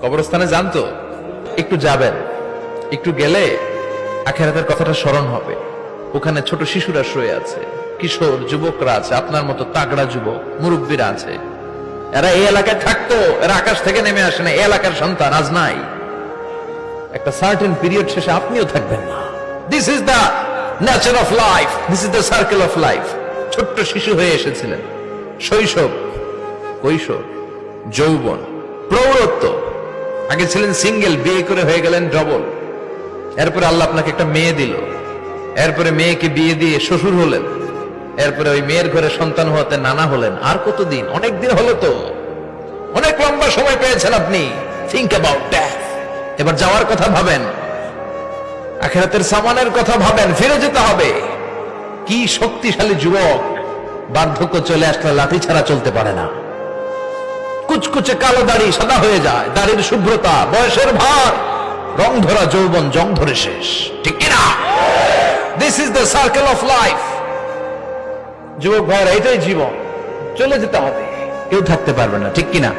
কবরস্থানে যান তো, একটু যাবেন, একটু গেলে আখিরাতের কথাটা স্মরণ হবে। ওখানে ছোট শিশুরা শুয়ে আছে, কিশোর যুবকরা আছে, আপনার মতো তাগড়া যুবক মুরব্বীরা আছে। এরা এই এলাকায় থাকতো, এরা আকাশ থেকে নেমে আসে না, এই এলাকার সন্তান আজ নাই। একটা সার্টেন পিরিয়ড শেষে আপনিও থাকবেন না। This is the nature of life, this is the circle of life. ছোট্ট শিশু হয়ে এসেছিলেন, শৈশব, কৈশোর, যৌবন, প্রৌঢ়ত্ব। আগে ছিলেন সিঙ্গেল, বিয়ে করে হয়ে গেলেন ডবল। এরপরে আল্লাহ আপনাকে একটা মেয়ে দিল, এরপরে মেয়েকে বিয়ে দিয়ে শ্বশুর হলেন, এরপরে ওই মেয়ের ঘরে সন্তান হতে নানা হলেন। আর কতদিন? অনেক দিন হলো তো, অনেক লম্বা সময় পেয়েছেন আপনি। Think about that. এবার যাওয়ার কথা ভাবেন, আখিরাতের সামানের কথা ভাবেন, ফিরে যেতে হবে। কি শক্তিশালী যুবক, বার্ধক্য চলে আসলে লাঠি ছাড়া চলতে পারে না। কুচকুচে কালো দাড়ি সাদা হয়ে যায়, দাড়ির শুভ্রতা, বয়সের ভার, রং ধরা যৌবন জং ধরে শেষ, ঠিক কিনা? This is the circle of life. যুবক ভাইরা, এটাই জীবন, চলে যেতে হবে, কেউ থাকতে পারবে না, ঠিক কিনা?